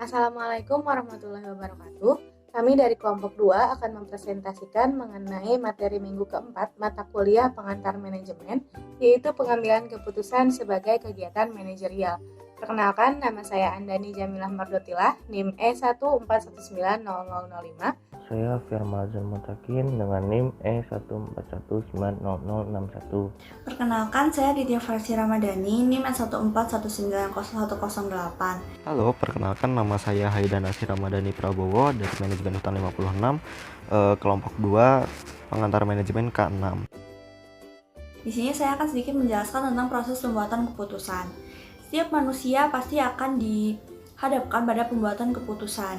Assalamualaikum warahmatullahi wabarakatuh. Kami dari kelompok 2 akan mempresentasikan mengenai materi minggu keempat mata kuliah pengantar manajemen, yaitu pengambilan keputusan sebagai kegiatan manajerial. Perkenalkan, nama saya Andani Jamilah Mardotilah, NIM E1419005. Saya Firmazan Mutakin dengan NIM E1419061. Perkenalkan, saya Ditya Farsi Ramadhani, NIM E141901108. Halo, perkenalkan nama saya Haidan Nasir Ramadhani Prabowo dari Manajemen Hutan 56, kelompok 2, pengantar manajemen K6. Di sini saya akan sedikit menjelaskan tentang proses pembuatan keputusan. Setiap manusia pasti akan dihadapkan pada pembuatan keputusan.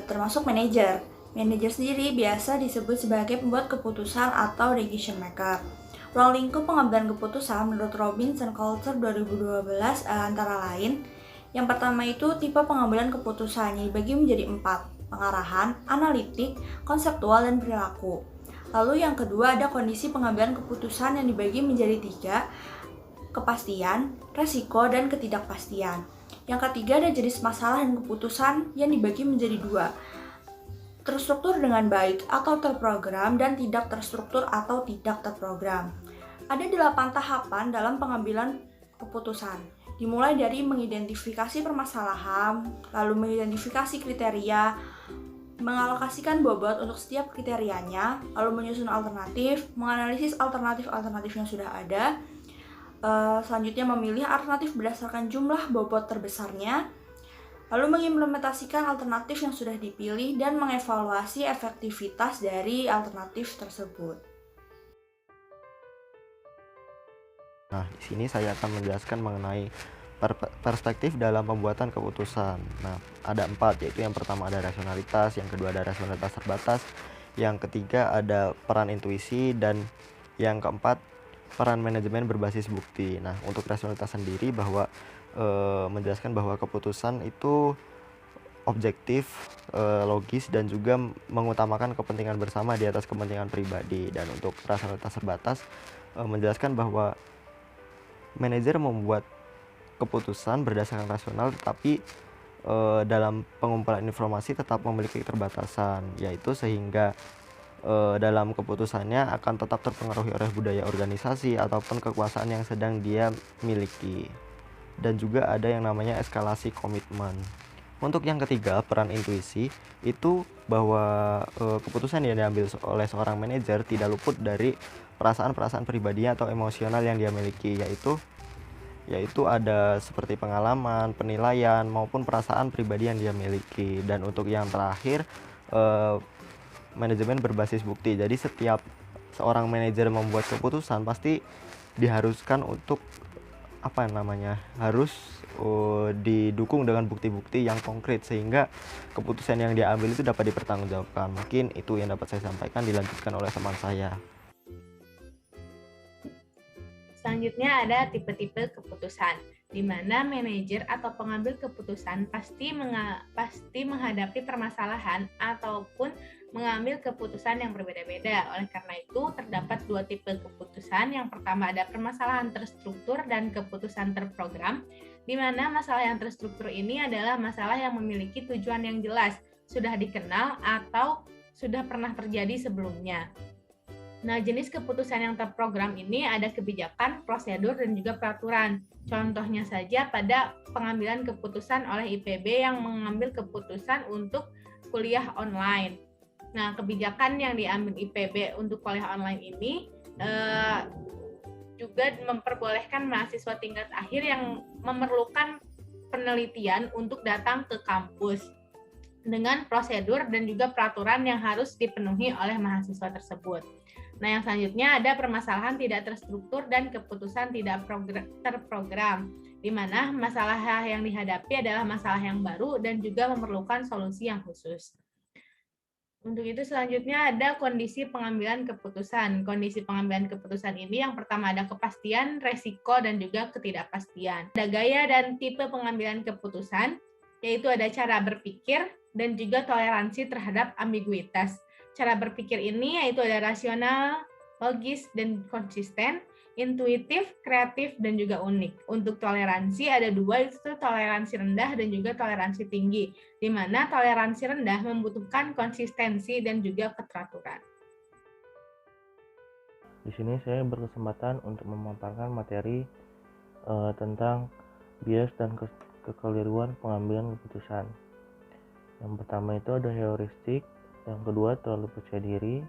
Termasuk manajer. Manajer sendiri biasa disebut sebagai pembuat keputusan atau decision maker. Ruang lingkup pengambilan keputusan menurut Robbins and Coulter 2012 antara lain, yang pertama itu tipe pengambilan keputusan yang dibagi menjadi 4, pengarahan, analitik, konseptual, dan perilaku. Lalu yang kedua ada kondisi pengambilan keputusan yang dibagi menjadi 3, kepastian, resiko, dan ketidakpastian. Yang ketiga ada jenis masalah dan keputusan yang dibagi menjadi 2, terstruktur dengan baik atau terprogram dan tidak terstruktur atau tidak terprogram. Ada 8 tahapan dalam pengambilan keputusan, dimulai dari mengidentifikasi permasalahan, lalu mengidentifikasi kriteria, mengalokasikan bobot untuk setiap kriterianya, lalu menyusun alternatif, menganalisis alternatif-alternatif yang sudah ada, selanjutnya memilih alternatif berdasarkan jumlah bobot terbesarnya, lalu mengimplementasikan alternatif yang sudah dipilih dan mengevaluasi efektivitas dari alternatif tersebut. Nah, di sini saya akan menjelaskan mengenai perspektif dalam pembuatan keputusan. Nah, ada 4, yaitu yang pertama ada rasionalitas, yang kedua ada rasionalitas terbatas, yang ketiga ada peran intuisi, dan yang keempat peran manajemen berbasis bukti. Nah, untuk rasionalitas sendiri bahwa menjelaskan bahwa keputusan itu objektif, logis, dan juga mengutamakan kepentingan bersama di atas kepentingan pribadi. Dan untuk rasionalitas terbatas menjelaskan bahwa manajer membuat keputusan berdasarkan rasional, tetapi dalam pengumpulan informasi tetap memiliki keterbatasan, yaitu sehingga dalam keputusannya akan tetap terpengaruhi oleh budaya organisasi ataupun kekuasaan yang sedang dia miliki. Dan juga ada yang namanya eskalasi komitmen. Untuk yang ketiga, peran intuisi, itu bahwa keputusan yang diambil oleh seorang manajer tidak luput dari perasaan-perasaan pribadi atau emosional yang dia miliki, yaitu ada seperti pengalaman, penilaian, maupun perasaan pribadi yang dia miliki. Dan untuk yang terakhir, manajemen berbasis bukti. Jadi setiap seorang manajer membuat keputusan pasti diharuskan untuk harus didukung dengan bukti-bukti yang konkret sehingga keputusan yang dia ambil itu dapat dipertanggungjawabkan. Mungkin itu yang dapat saya sampaikan, dilanjutkan oleh teman saya. Selanjutnya ada tipe-tipe keputusan, di mana manajer atau pengambil keputusan pasti menghadapi permasalahan ataupun mengambil keputusan yang berbeda-beda. Oleh karena itu, terdapat 2 tipe keputusan. Yang pertama ada permasalahan terstruktur dan keputusan terprogram, di mana masalah yang terstruktur ini adalah masalah yang memiliki tujuan yang jelas, sudah dikenal atau sudah pernah terjadi sebelumnya. Nah, jenis keputusan yang terprogram ini ada kebijakan, prosedur, dan juga peraturan. Contohnya saja pada pengambilan keputusan oleh IPB yang mengambil keputusan untuk kuliah online. Nah, kebijakan yang diambil IPB untuk kuliah online ini juga memperbolehkan mahasiswa tingkat akhir yang memerlukan penelitian untuk datang ke kampus dengan prosedur dan juga peraturan yang harus dipenuhi oleh mahasiswa tersebut. Nah, yang selanjutnya ada permasalahan tidak terstruktur dan keputusan tidak terprogram, di mana masalah yang dihadapi adalah masalah yang baru dan juga memerlukan solusi yang khusus. Untuk itu selanjutnya ada kondisi pengambilan keputusan. Kondisi pengambilan keputusan ini yang pertama ada kepastian, resiko, dan juga ketidakpastian. Ada gaya dan tipe pengambilan keputusan, yaitu ada cara berpikir dan juga toleransi terhadap ambiguitas. Cara berpikir ini yaitu ada rasional, logis, dan konsisten. intuitif, kreatif, dan juga unik. Untuk toleransi ada dua, itu toleransi rendah dan juga toleransi tinggi, di mana toleransi rendah membutuhkan konsistensi dan juga keteraturan. Di sini saya berkesempatan untuk memaparkan materi tentang bias dan kekeliruan pengambilan keputusan. Yang pertama itu ada heuristik, yang kedua terlalu percaya diri,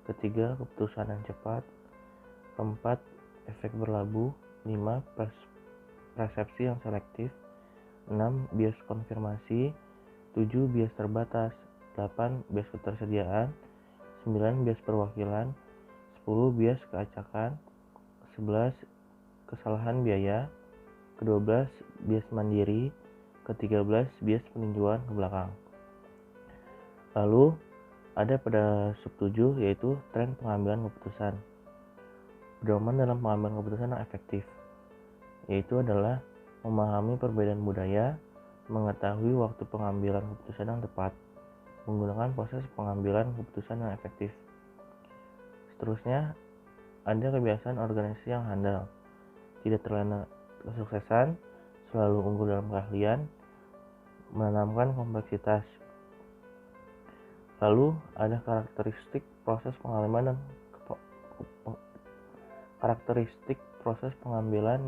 ketiga keputusan yang cepat, keempat efek berlabuh, 5 persepsi yang selektif, 6 bias konfirmasi, 7 bias terbatas, 8 bias ketersediaan, 9 bias perwakilan, 10 bias keacakan, 11 kesalahan biaya, ke-12 bias mandiri, ke-13 bias peninjauan ke belakang. Lalu ada pada sub 7 yaitu tren pengambilan keputusan. Pedoman dalam pengambilan keputusan yang efektif yaitu adalah memahami perbedaan budaya, mengetahui waktu pengambilan keputusan yang tepat, menggunakan proses pengambilan keputusan yang efektif. Seterusnya, ada kebiasaan organisasi yang handal, tidak terlena kesuksesan, selalu unggul dalam keahlian, menanamkan kompleksitas. Lalu ada karakteristik proses pengambilan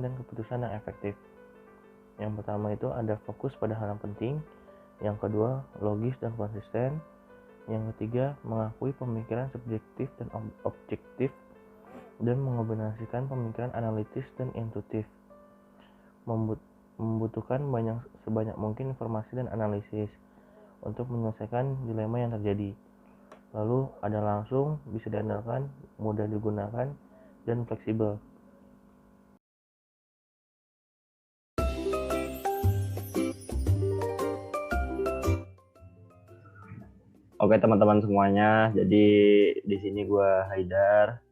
dan keputusan yang efektif. Yang pertama itu ada fokus pada hal yang penting, yang kedua logis dan konsisten, yang ketiga mengakui pemikiran subjektif dan objektif dan mengombinasikan pemikiran analitis dan intuitif, membutuhkan sebanyak mungkin informasi dan analisis untuk menyelesaikan dilema yang terjadi. Lalu ada langsung, bisa diandalkan, mudah digunakan, dan fleksibel. Oke teman-teman semuanya, jadi di sini gue Haidar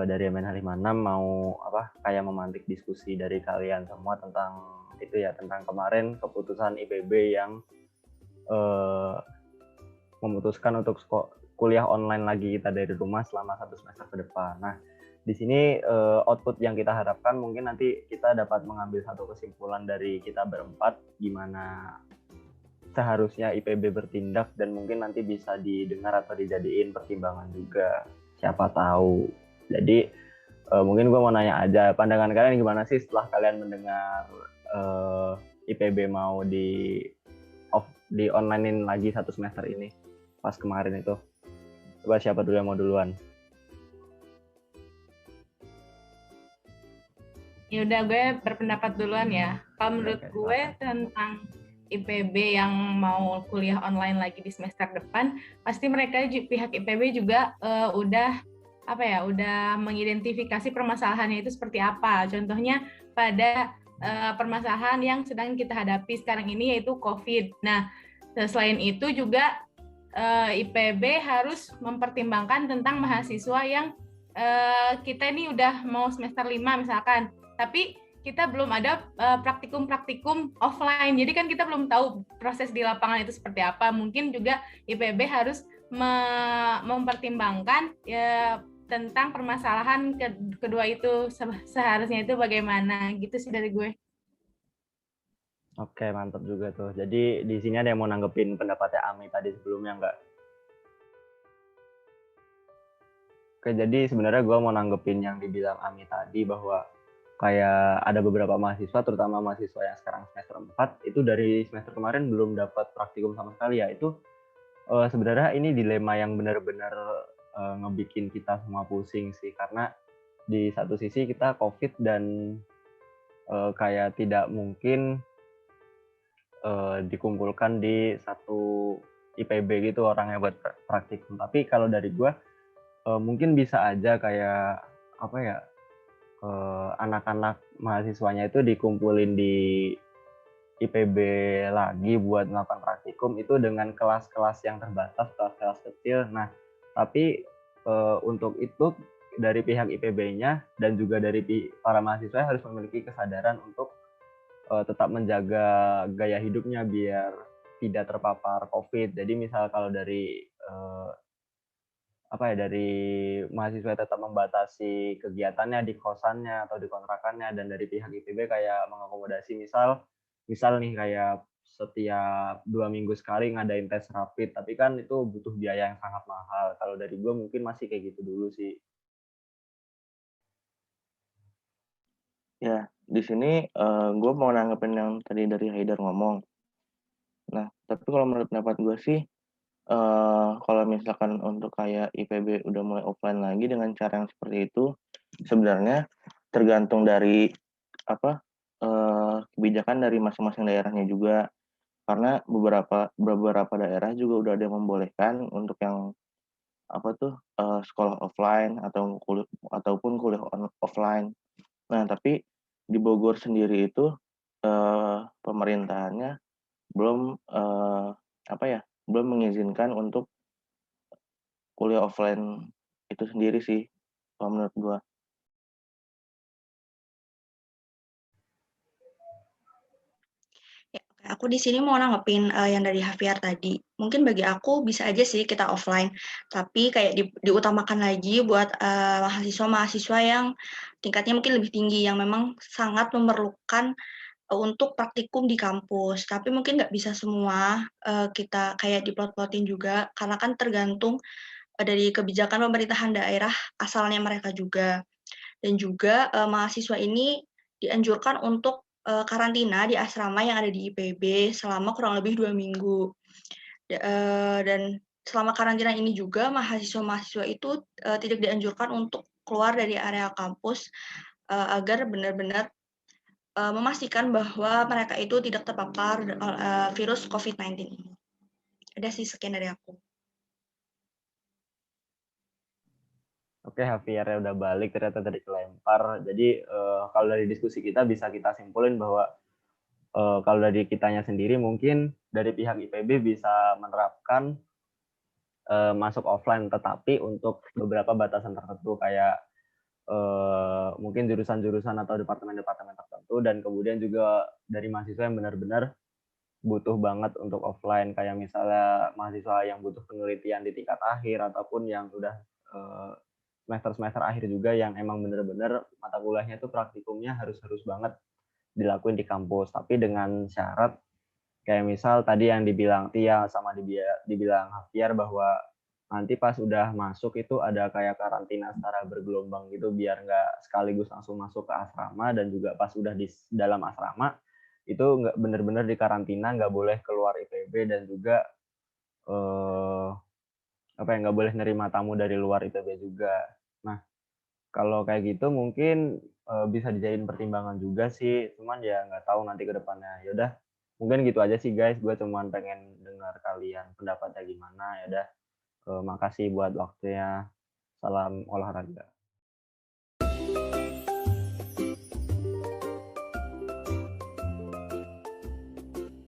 dari MN56 mau kayak memantik diskusi dari kalian semua tentang itu ya, tentang kemarin keputusan IPB yang memutuskan untuk kuliah online lagi kita dari rumah selama 1 semester ke depan. Nah, di sini output yang kita harapkan mungkin nanti kita dapat mengambil satu kesimpulan dari kita berempat gimana seharusnya IPB bertindak, dan mungkin nanti bisa didengar atau dijadiin pertimbangan juga, siapa tahu. Jadi mungkin gue mau nanya aja, pandangan kalian gimana sih setelah kalian mendengar IPB mau di onlinein lagi 1 semester ini pas kemarin itu. Coba siapa dulu yang mau duluan? Ya udah, gue berpendapat duluan ya. Kalau menurut gue tentang IPB yang mau kuliah online lagi di semester depan, pasti mereka pihak IPB juga udah mengidentifikasi permasalahannya itu seperti apa. Contohnya pada permasalahan yang sedang kita hadapi sekarang ini yaitu COVID. Nah, selain itu juga IPB harus mempertimbangkan tentang mahasiswa yang kita ini udah mau semester 5 misalkan, tapi kita belum ada praktikum offline, jadi kan kita belum tahu proses di lapangan itu seperti apa. Mungkin juga IPB harus mempertimbangkan ya, tentang permasalahan kedua itu seharusnya itu bagaimana, gitu sih dari gue. Oke, mantap juga tuh. Jadi di sini ada yang mau nanggepin pendapatnya Ami tadi sebelumnya nggak? Oke, jadi sebenarnya gue mau nanggepin yang dibilang Ami tadi, bahwa kayak ada beberapa mahasiswa, terutama mahasiswa yang sekarang semester 4, itu dari semester kemarin belum dapat praktikum sama sekali ya. Itu sebenarnya ini dilema yang benar-benar ngebikin kita semua pusing sih, karena di satu sisi kita COVID dan kayak tidak mungkin dikumpulkan di satu IPB gitu orangnya buat praktikum. Tapi kalau dari gue mungkin bisa aja kayak anak-anak mahasiswanya itu dikumpulin di IPB lagi buat melakukan praktikum itu dengan kelas-kelas yang terbatas, kelas-kelas kecil. Nah, tapi untuk itu dari pihak IPB-nya dan juga dari para mahasiswa harus memiliki kesadaran untuk tetap menjaga gaya hidupnya biar tidak terpapar COVID. Jadi misal kalau dari dari mahasiswa tetap membatasi kegiatannya di kosannya atau di kontrakannya, dan dari pihak IPB kayak mengakomodasi, misal nih kayak setiap 2 minggu sekali ngadain tes rapid, tapi kan itu butuh biaya yang sangat mahal. Kalau dari gue mungkin masih kayak gitu dulu sih. Ya, di sini gue mau nanggepin yang tadi dari Haidar ngomong. Nah, tapi kalau menurut pendapat gue sih, kalau misalkan untuk kayak IPB udah mulai offline lagi dengan cara yang seperti itu, sebenarnya tergantung dari kebijakan dari masing-masing daerahnya juga. Karena beberapa daerah juga udah ada yang membolehkan untuk yang sekolah offline ataupun kuliah offline. Nah, tapi di Bogor sendiri itu pemerintahannya belum belum mengizinkan untuk kuliah offline itu sendiri sih, kalau menurut gua. Ya, oke. Aku di sini mau nanggepin yang dari Hafiar tadi. Mungkin bagi aku bisa aja sih kita offline, tapi kayak diutamakan lagi buat mahasiswa-mahasiswa yang tingkatnya mungkin lebih tinggi, yang memang sangat memerlukan untuk praktikum di kampus. Tapi mungkin nggak bisa semua kita kayak diplot-plotin juga, karena kan tergantung dari kebijakan pemerintahan daerah asalnya mereka juga. Dan juga mahasiswa ini dianjurkan untuk karantina di asrama yang ada di IPB selama kurang lebih 2 minggu. Dan selama karantina ini juga mahasiswa-mahasiswa itu tidak dianjurkan untuk keluar dari area kampus agar benar-benar memastikan bahwa mereka itu tidak terpapar virus COVID-19 ini. Ada sih sekian dari aku. Oke, Javier ya udah balik ternyata dari kelempar. Jadi kalau dari diskusi kita bisa kita simpulin bahwa kalau dari kitanya sendiri mungkin dari pihak IPB bisa menerapkan masuk offline, tetapi untuk beberapa batasan tertentu kayak mungkin jurusan-jurusan atau departemen-departemen tertentu, dan kemudian juga dari mahasiswa yang benar-benar butuh banget untuk offline, kayak misalnya mahasiswa yang butuh penelitian di tingkat akhir ataupun yang udah semester-semester akhir juga yang emang bener-bener mata kuliahnya tuh praktikumnya harus banget dilakuin di kampus, tapi dengan syarat kayak misal tadi yang dibilang Tia sama dibilang Hafiar bahwa nanti pas udah masuk itu ada kayak karantina secara bergelombang gitu, biar nggak sekaligus langsung masuk ke asrama, dan juga pas udah di dalam asrama itu nggak bener-bener di karantina, nggak boleh keluar IPB, dan juga nggak boleh nerima tamu dari luar IPB juga. Nah, kalau kayak gitu mungkin bisa dijadiin pertimbangan juga sih, cuman ya nggak tahu nanti ke depannya. Ya udah, mungkin gitu aja sih guys. Gue cuman pengen dengar kalian pendapatnya gimana. Ya udah, makasih buat waktunya. Salam olahraga.